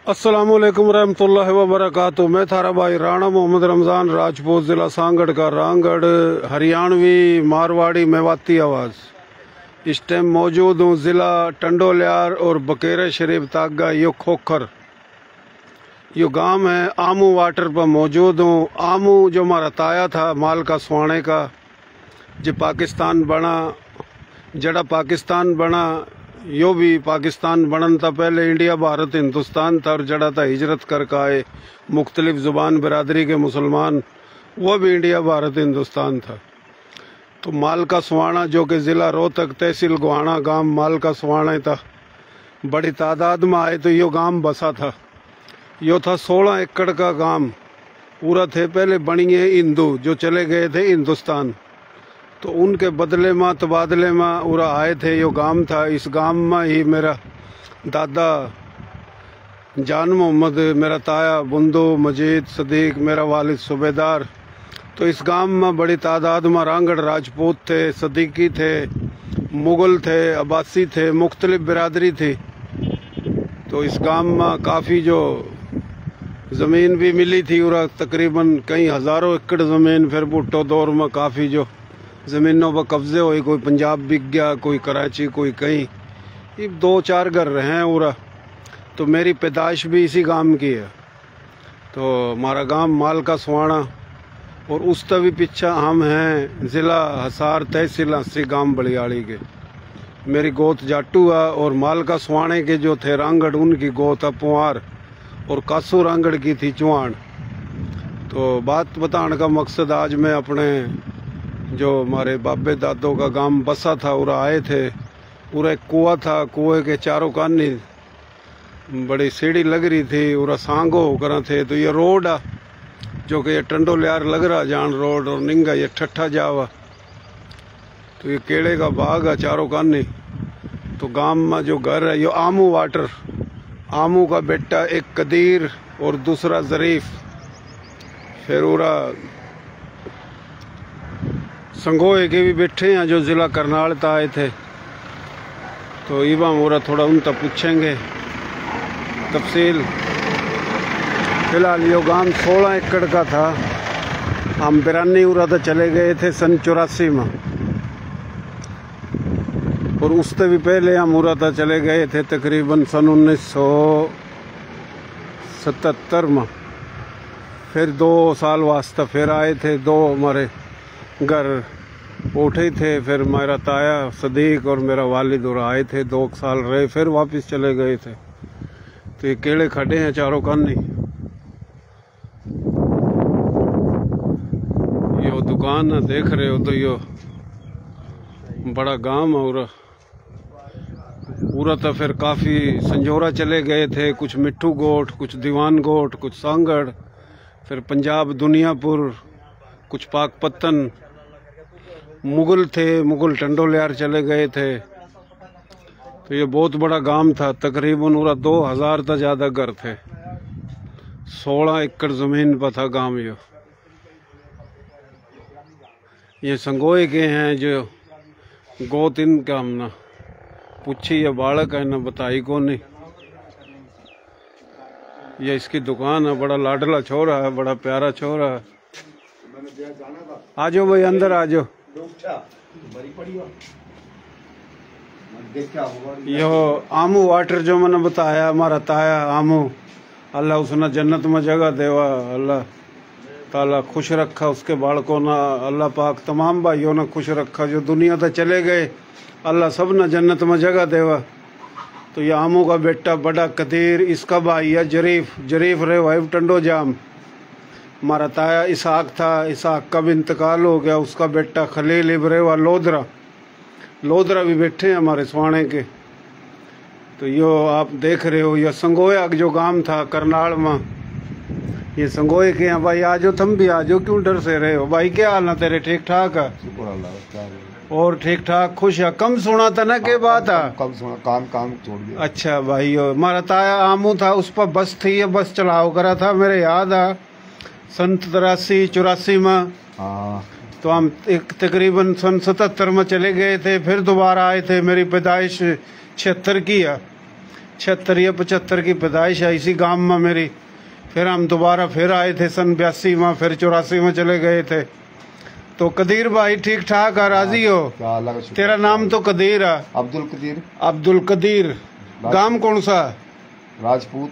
अस्सलामुअलैकुम रहमतुल्लाहि व बरकातुहू। मैं थारा भाई राणा मोहम्मद रमज़ान, राजपूत, ज़िला सांगड़ का रांगड़, हरियाणवी मारवाड़ी मेवाती आवाज़। इस टाइम मौजूद हूँ ज़िला टंडोल्यार और बकेरा शरीफ तागा यो खोखर, यो गांव है। आमू वाटर पर मौजूद हूँ। आमू जो हमारा ताया था माल का सुहाने का, जो पाकिस्तान बना, जड़ा पाकिस्तान बना, यो भी पाकिस्तान बनन था। पहले इंडिया भारत हिंदुस्तान था और जड़ा था हिजरत करके आए मुख्तलिफ ज़ुबान बिरादरी के मुसलमान, वो भी इंडिया भारत हिंदुस्तान था। तो माल का सुहाना जो कि ज़िला रोहतक, तहसील गोहाना गांव माल का सुहाना था, बड़ी तादाद में आए तो यो गांव बसा था। यो था 16 एकड़ का गांव पूरा थे। पहले बनिए हिंदू जो चले गए थे हिंदुस्तान, तो उनके बदले में तबादले में उरा आए थे। यो गांव था। इस गांव में ही मेरा दादा जान मोहम्मद, मेरा ताया बुंदू मजीद सदीक, मेरा वालिद सूबेदार। तो इस गांव में बड़ी तादाद में रांगड़ राजपूत थे, सदीकी थे, मुगल थे, अब्बासी थे, मुख्तलिफ बिरादरी थी। तो इस गांव में काफ़ी जो ज़मीन भी मिली थी, उरा तकरीबन कई हज़ारों एकड़ ज़मीन। फिर भुट्टो दौर में काफ़ी जो ज़मीनों पर कब्जे हुए, कोई पंजाब बिक गया, कोई कराची, कोई कहीं। ये 2-4 घर रहे हैं उरा। तो मेरी पैदाइश भी इसी गांव की है। तो हमारा गांव माल का सुहाना, और उस तभी पीछा हम हैं ज़िला हसार, तहसील हंसी, गांव बलियाड़ी के। मेरी गोत जाटू है और माल का सुहाने के जो थे रांगड़, उनकी गोत है पुआर, और कासू रांगड़ की थी चुहान। तो बात बताने का मकसद, आज मैं अपने जो हमारे बाबे दादों का गांव बसा था उरा आए थे। पूरा एक कुआं था, कुएं के चारों कानी बड़ी सीढ़ी लग रही थी, उरा सांगो होकर थे। तो ये रोड आ जो कि ये टंडोल्यार लग रहा जान रोड, और निंगा ये ठट्ठा जावा। तो ये केड़े का बाग है चारों कानी। तो गांव में जो घर है, ये आमू वाटर, आमू का बेटा एक कदीर और दूसरा ज़रीफ। फिर उरा संगोए के भी बैठे हैं जो ज़िला करनाल तक आए थे। तो इवा मोरा थोड़ा उन तक पूछेंगे तफसील। फिलहाल यो गांव 16 एकड़ का था। हम बिरानी उरा तो चले गए थे सन 84 में, और उससे भी पहले हम उरा चले गए थे तकरीबन सन 1977 में। फिर 2 साल वास्ते फिर आए थे। 2 हमारे घर उठे थे। फिर मेरा ताया सदीक और मेरा वालिद और आए थे, 2 साल रहे, फिर वापस चले गए थे। तो ये केड़े खड़े हैं चारों कानी। यो दुकान है, देख रहे हो। तो यो बड़ा गांव है पूरा। तो फिर काफ़ी संजोरा चले गए थे, कुछ मिट्ठू गोट, कुछ दीवान गोट, कुछ सांगड़, फिर पंजाब दुनियापुर, कुछ पाकपत्तन, मुगल थे, मुगल टंडोल्यार चले गए थे। तो ये बहुत बड़ा गांव था। तकरीबन पूरा 2000 तक ज़्यादा घर थे। 16 एकड़ ज़मीन पर था गांव। ये संगोए के हैं जो गोत, इनका हमने पूछी, ये बालक है ना बताई को नहीं। ये इसकी दुकान है, बड़ा लाडला छोरा है, बड़ा प्यारा छोरा है। आ जाओ भाई, अंदर आ जाओ। यो आमू वाटर जो मैंने बताया, हमारा ताया आमू, अल्लाह उसने जन्नत में जगह देवा, अल्लाह ताला खुश रखा उसके बालकों ना, अल्लाह पाक तमाम भाइयों ने खुश रखा। जो दुनिया तक चले गए, अल्लाह सब ने जन्नत में जगह देवा। तो ये आमू का बेटा बड़ा कदीर, इसका भाई है जरीफ, जरीफ रहे वाइफ टंडो जाम। हमारा ताया इसाक था, इसाक का भी इंतकाल हो गया। उसका बेटा खलील इब्रेवा लोधरा, लोधरा भी बैठे हैं हमारे सुहाने के। तो यो आप देख रहे हो, यह संगोया जो गांव था करनाल में, ये संगोए के हैं। भाई आ जाओ, तुम भी आ जाओ, क्यों डर से रहे हो भाई? क्या हाल है तेरे? ठीक ठाक है? और ठीक ठाक, खुश है? कम सुना था ना के बात है? कम सुना, काम छोड़ दिया। अच्छा भाई, हमारा ताया आमू था, उस पर बस थी, ये बस चलाओ करा था, मेरे याद है सन 83-84 में। हाँ। तो हम एक तकरीबन सन 77 में चले गए थे, फिर दोबारा आए थे। मेरी पैदाइश 76 की है। 76 या 75 की पैदाइश है इसी गांव में मेरी। फिर हम दोबारा फिर आए थे सन 82 में, फिर 84 में चले गए थे। तो कदीर भाई ठीक ठाक है, राजी हो? क्या अल्लाह का शुक्र। तेरा नाम तो कदीर है। अब्दुल कदीर। अब्दुल कदीर। गांव कौन सा? राजपूत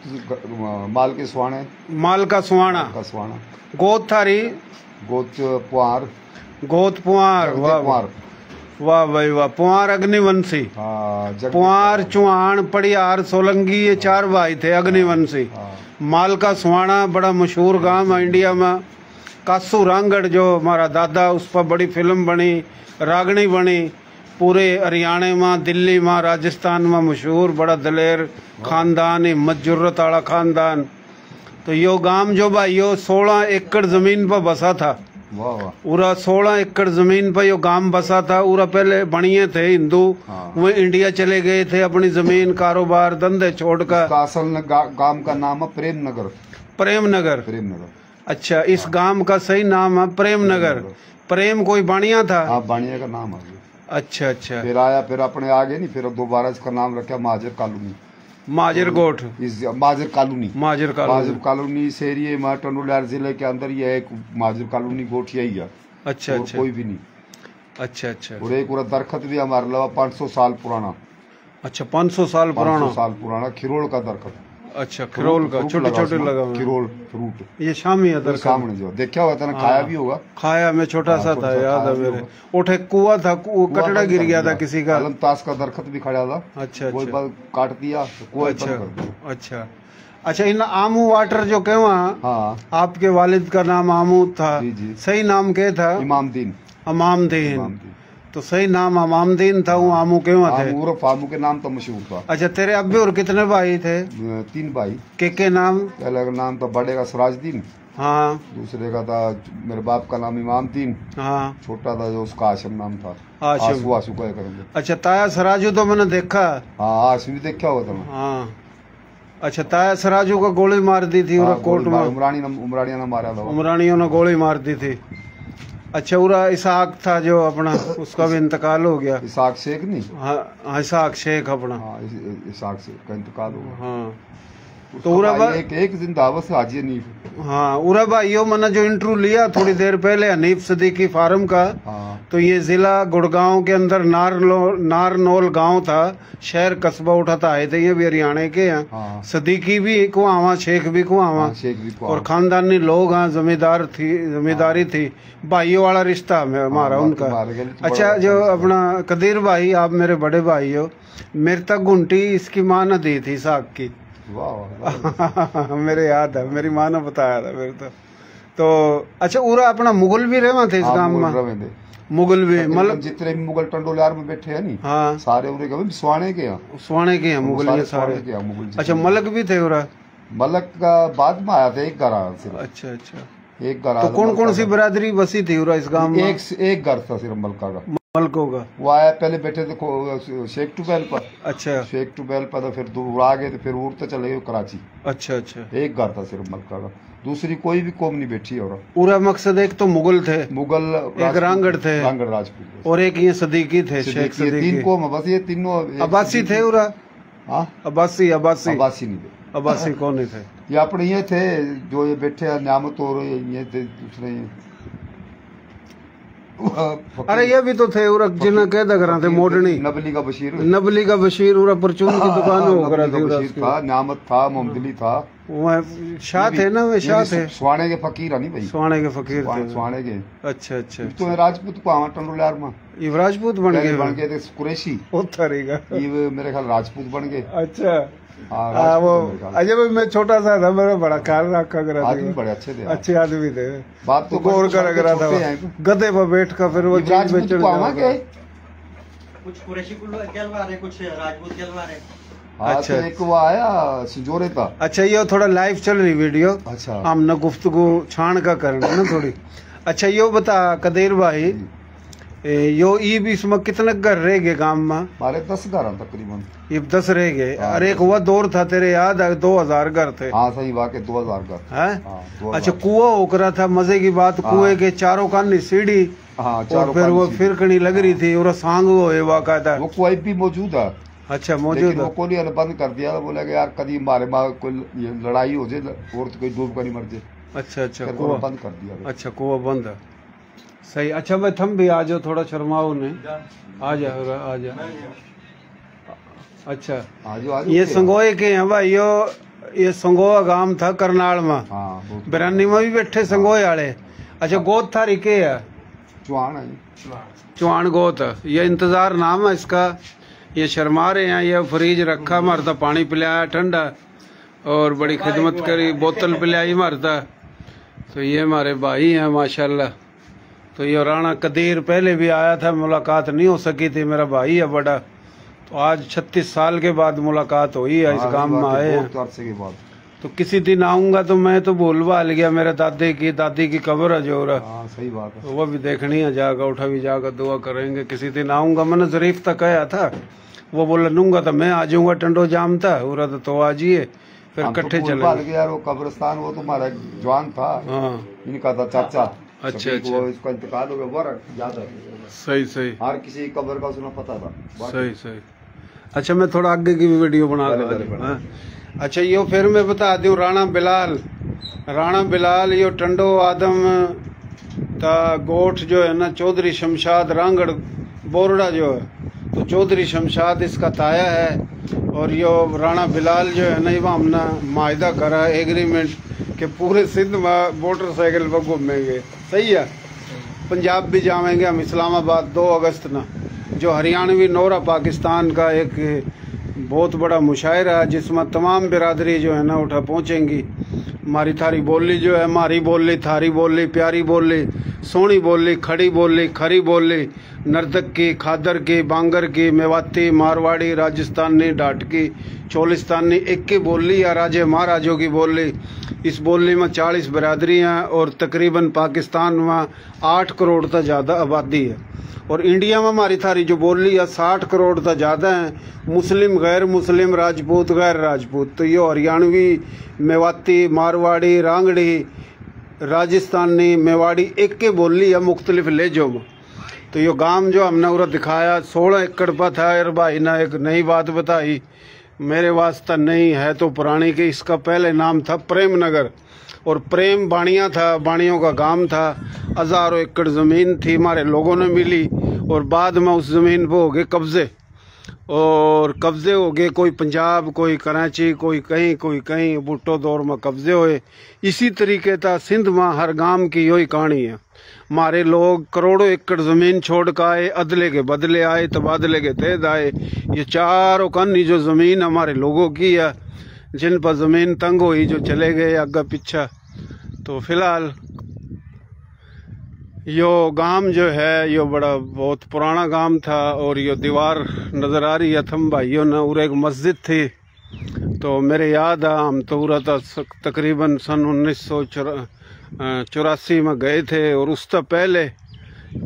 माल के सुहाने। माल का सुहाना। का सुहाना। गोद थारी? गोत पुआर। गोद पुआर। वाह पुआर। वाह भाई वाह। पुआर अग्निवंशी। हाँ, पुआर, चौहान, पड़ियार, सोलंकी, ये 4 भाई थे अग्निवंशी। हाँ। माल का सुहाना बड़ा मशहूर गांव है इंडिया में। कासू रांगड़ जो हमारा दादा, उस पर बड़ी फिल्म बनी, रागनी बनी, पूरे हरियाणा में, दिल्ली में, राजस्थान में मशहूर, बड़ा दलेर खानदान, हिम्मत जुर्रत वाला खानदान। तो यो गांव जो भाई यो 16 एकड़ जमीन पर बसा था। वाह वाह। पूरा 16 एकड़ जमीन पर यो गांव बसा था। पूरा पहले बनिए थे हिंदू, हाँ। वो इंडिया चले गए थे अपनी जमीन, कारोबार, धंधे छोड़कर। इसका असल गांव का नाम है प्रेम नगर। प्रेम नगर। प्रेम नगर। अच्छा, इस गांव का सही नाम है प्रेम नगर। प्रेम कोई बाणिया था? हाँ, बाणिया का नाम है। अच्छा अच्छा। फिर आया, फिर अपने आगे नहीं, फिर दोबारा इसका नाम रखा माजर कॉलोनी। माजर गोठ। इस माजर कॉलोनी। माजर कॉलोनी। माजर कॉलोनी इस एरिए में टंडोलार जिले के अंदर ये एक माजर कॉलोनी गोठ यही है। अच्छा और अच्छा। कोई भी नहीं। अच्छा अच्छा। और एक पूरा दरखत भी हमारे लगा 500 साल पुराना। अच्छा, 500 साल 500 पुराना। साल पुराना खिरोल का दरखत। अच्छा, खिरोल का, छोटे छोटे लगा हुआ है। खिरोल फ्रूट। ये शामी है दरखत। सामने जो देखा हुआ था ना, खाया भी होगा। खाया, मैं छोटा सा था, याद है मेरे। उठे कुआ था, कटड़ा गिर गया था किसी का। अलमतास का दरखत भी खड़ा था। अच्छा कोई अच्छा। बात काट दिया तो कोई अच्छा अच्छा। अच्छा, इन आमू वाटर जो कहवा, हाँ। आपके वालिद का नाम आमू था? जी जी। सही नाम क्या था? इमामदीन। अमामदीन। इमामदीन। तो सही नाम अमामदीन था, वो आमू कहवा थे? उर्फ आमू के नाम तो मशहूर था। अच्छा, तेरे अब्बे और कितने भाई थे? 3 भाई। के नाम? पहले का नाम था बड़े का सिराजदीन। हाँ। दूसरे का था मेरे बाप का नाम इमामदीन। हाँ। छोटा था जो उसका आशम नाम था। आशम। आंसू आंसू कहे करेंगे। अच्छा, ताया सराजू तो मैंने देखा। हाँ, आंसू भी देखा हुआ था मैं। हाँ। अच्छा, ताया सराजू को गोली मार दी थी हाँ, कोर्ट में? उमरानिया ने मारा था। उमरानियों ने गोली मार दी थी। अच्छा, उरा इसाक था जो अपना, उसका भी इंतकाल हो गया। इसाक शेख नहीं? हाँ, इसाक शेख अपना। हाँ, इसाक शेख का इंतकाल हो गया। हाँ। तो उरा भाई एक जिंदावत से हाजी हनीफ। हाँ, उरा भाई यो मैंने जो इंटरव्यू लिया थोड़ी देर पहले हनीफ सदीकी फार्म का, हाँ। तो ये जिला गुड़गांव के अंदर नारनौल गांव था, शहर कस्बा उठाता आए थे, ये भी हरियाणा के हैं। हाँ। सदीकी भी कुआवा, शेख भी कुआवा। हाँ, शेख भी कुआवा। और खानदानी लोग, हाँ, जमींदारी थी, भाइयों वाला रिश्ता हमारा उनका। अच्छा, जो अपना कदीर भाई, आप मेरे बड़े भाई हो, मेरे तक घुंटी इसकी माँ ने दी थी साग की। वाह। मेरे याद है, मेरी माँ ने बताया था मेरे तो अच्छा, उरा अपना मुगल भी रहे थे इस गांव में? मुगल भी, मतलब जितने भी मुगल टंडोलार में बैठे हैं नहीं, हाँ, सारे उरे के स्वाने के हैं। स्वाने के हैं मुगल, ये सारे। अच्छा, मलक भी थे उरा? मलक का बाद में आया था, एक घर आया सिर्फ। अच्छा अच्छा। एक घर। तो कौन कौन सी बरादरी बसी थी उरा इस गांव में? एक घर था सिर्फ मलका का। मलकों का। वो आया, पहले बैठे थे शेख टूबेल पर। अच्छा। शेख टूबेल पर तो फिर दूर आ गए, तो फिर उड़ते चले गए कराची। अच्छा अच्छा। एक घर था सिर्फ मलका का, दूसरी कोई भी कौम नहीं बैठी। और पूरा मकसद एक तो मुगल थे, मुगल, एक रांगड़ थे, रांगड़ राजपूत, और एक ये सदीकी थे, शेख सदीकी। 3 कौम, बस ये तीनों। अब्बासी थे उरा? हाँ, अब्बासी। अब्बासी नहीं थे। अब्बासी कौन नहीं थे? ये अपने ये थे जो ये बैठे न्यामत, और ये थे दूसरे। अरे ये भी तो थे उरा, जिन्हें कैद करा थे मोडनी। नबली का बशीर। नबली का बशीर उरा परचून की दुकान हो करा थी। बशीर था, न्यामत था, मोहम्मदली था, शाह थे ना, वे शाह थे। स्वाने के फकीर नहीं भाई? स्वाने के फकीर थे, स्वाने के। अच्छा अच्छा। तो राजपूत को टंडोलार में ये राजपूत बन गए थे, कुरैशी। ये मेरे ख्याल राजपूत बन गए। अच्छा। वो अजय भाई, मैं छोटा सा था, मेरा बड़ा ख्याल रखा करा था। आदमी बड़े अच्छे थे, अच्छे आदमी थे। बात तो गौर करा था, गधे पर बैठ कर फिर वो राजपूत कुछ कुरैशी कहलवा रहे, कुछ राजपूत कहलवा रहे। अच्छा, एक वो आया सिजोरे था। अच्छा, ये थोड़ा लाइव चल रही वीडियो। अच्छा, हम न गुफ्तगू छान का करना ना थोड़ी। अच्छा, यो बता कदीर भाई, यो ईब इसमें कितने घर रह गए गांव में? हमारे 10 घर तकरीबन। ये 10 रह गए। अरे एक हुआ दौर था, तेरे याद है, 2000 घर थे। हाँ सही, वाकई 2000 घर है। अच्छा, कुआं होकरा था, मजे की बात, कुएं के चारों कानी सीढ़ी। हाँ, और फिर वो फिरकनी लग रही थी, और सांग हुए वाकायदा। वो कुआं भी मौजूद है। अच्छा मौजूद लेकिन वो है। कोहली ने बंद कर दिया, बोला कि यार कभी हमारे माँ कोई ये लड़ाई हो जाए और तो कोई डूब कर नहीं मर जाए, अच्छा अच्छा फिर कुआ वो बंद कर दिया। अच्छा कुआ बंद है। सही। अच्छा भाई थम भी आ जाओ, थोड़ा शर्माओ नहीं, आ जाओ आ जाओ। अच्छा आज आज ये संगोए के हैं भाई, ये संगोआ गांव था करनाल में, हाँ बहुत बिरानी में भी बैठे संगोए वाले। अच्छा गोद थारी के है? चुहान है। चौहान गोत। ये इंतजार नाम है इसका। ये शर्मा रहे हैं, ये फ्रिज रखा मरता, पानी पिलाया ठंडा और बड़ी खिदमत करी, बोतल पिलाई मरता। तो ये हमारे भाई हैं माशाल्लाह। तो ये राणा कदीर पहले भी आया था, मुलाकात नहीं हो सकी थी, मेरा भाई है बड़ा। तो आज 36 साल के बाद मुलाकात हुई है, इस गांव में आए हैं। तो किसी दिन आऊंगा तो मैं तो भूल भाल गया, मेरे दादी की कब्र है जो रहा, सही बात है, वो भी देखनी है, जाकर उठा भी जाकर दुआ करेंगे। किसी दिन आऊंगा, मैंने जरीफ तक आया था, वो बोला नूंगा तो मैं आ जाऊंगा, टंडो जाम था उरा तो आ जाइए, फिर इकट्ठे चले। यार वो कब्रिस्तान वो तुम्हारा जवान था, हाँ इनका था चाचा। अच्छा अच्छा इसका इंतकाल हो गया, वो याद है। सही सही, हर किसी कब्र का उसने पता था। सही सही। अच्छा मैं थोड़ा आगे की भी वीडियो बना कर। अच्छा यो फिर मैं बता दूं, राणा बिलाल यो टंडो आदम ता गोठ जो है ना, चौधरी शमशाद रांगड़ बोरड़ा जो है, तो चौधरी शमशाद इसका ताया है। और यो राणा बिलाल जो है ना, ये हमने माहिदा करा है एग्रीमेंट कि पूरे सिंध में मोटरसाइकिल पर घूमेंगे। सही है। पंजाब भी जाएंगे हम, इस्लामाबाद 2 अगस्त ना, जो हरियाणवी नौरा पाकिस्तान का एक बहुत बड़ा मुशायरा है, जिसमें तमाम बिरादरी जो है ना उठा पहुँचेंगी। हमारी थारी बोली जो है, हमारी बोली, थारी बोली, प्यारी बोली, सोनी बोली, खड़ी बोली, खरी बोली, नर्तक की, खादर की, बांगर की, मेवाती, मारवाड़ी, राजस्थानी, डाटकी, चोलिस्तानी, एक की बोली या राजे महाराजों की बोली। इस बोली में 40 बिरादरियाँ और तकरीबन पाकिस्तान में 8 करोड़ तक ज़्यादा आबादी है। और इंडिया में हमारी थारी जो बोली है 60 करोड़ तक ज़्यादा है, मुस्लिम, गैर मुस्लिम, राजपूत, गैर राजपूत। तो ये हरियाणवी, मेवाती, मारवाड़ी, रांगड़ी, राजस्थानी, मेवाड़ी एक के बोली है मुख्तलिफ लहजों में। तो ये गांव जो हमने उरा दिखाया 16 एकड़ पर था। यार भाई ने एक नई बात बताई, मेरे वास्ते नहीं है तो पुरानी के, इसका पहले नाम था प्रेम नगर और प्रेम बाणिया था, बाणियों का गांव था। हज़ारों एकड़ ज़मीन थी, हमारे लोगों ने मिली और बाद में उस ज़मीन पर हो गए कब्ज़े, और कब्ज़े हो गए, कोई पंजाब, कोई कराची, कोई कहीं, भुट्टो दौर में कब्ज़े हुए। इसी तरीके था सिंध में हर गांव की यही कहानी है। हमारे लोग करोड़ों एकड़ ज़मीन छोड़ कर आए, अदले के बदले आए, तबादले के तहत आए। ये चारों कन्नी जो ज़मीन हमारे लोगों की है, जिन पर ज़मीन तंग हुई जो चले गए आगे पीछा। तो फिलहाल यो गांव जो है यो बड़ा बहुत पुराना गांव था। और यो दीवार नज़र आ रही है थम भाइयों ने, और एक मस्जिद थी। तो मेरे याद है हम तो पूरा था तकरीबन सन 1984 में गए थे, और उससे पहले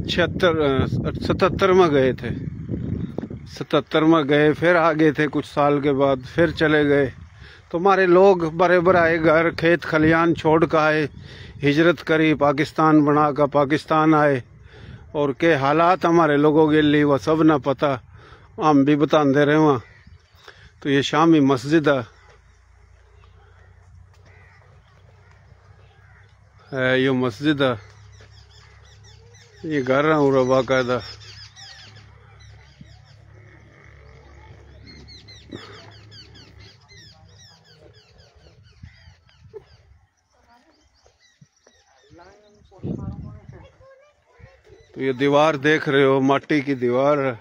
77 में गए थे, 77 में गए, फिर आ गए थे कुछ साल के बाद, फिर चले गए। तो हमारे लोग बराबर आए, घर खेत खलियान छोड़ कर आए, हिजरत करी, पाकिस्तान बना कर पाकिस्तान आए। और के हालात हमारे लोगों के लिए वह सब ना पता, हम भी बताते रहे वहाँ। तो ये शामी मस्जिद है, ये मस्जिद है, ये घर है पूरा बाकायदा। तो ये दीवार देख रहे हो, माटी की दीवार है।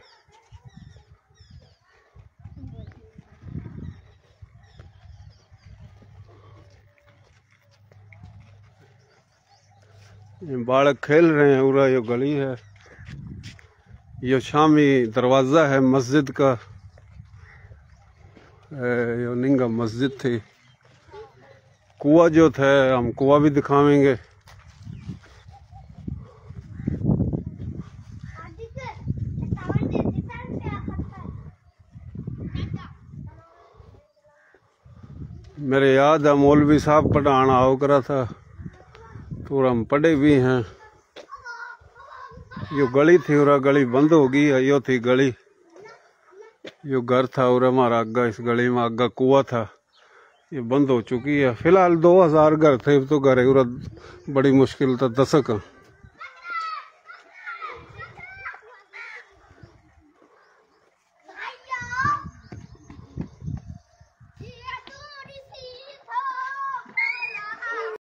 ये बालक खेल रहे हैं, पूरा ये गली है, ये शामी दरवाज़ा है मस्जिद का। ये निंगा मस्जिद थी। कुआं जो था, हम कुआं भी दिखावेंगे। मेरे याद है मौलवी साहब पढ़ान आओ करा था, तो हम पढ़े भी हैं। यो गली थी और गली बंद हो गई है, यो थी गली। यो घर था और हमारा आगा इस गली में आगा कुआ था, ये बंद हो चुकी है। फिलहाल 2000 घर थे, तो घर बड़ी मुश्किल था दशक।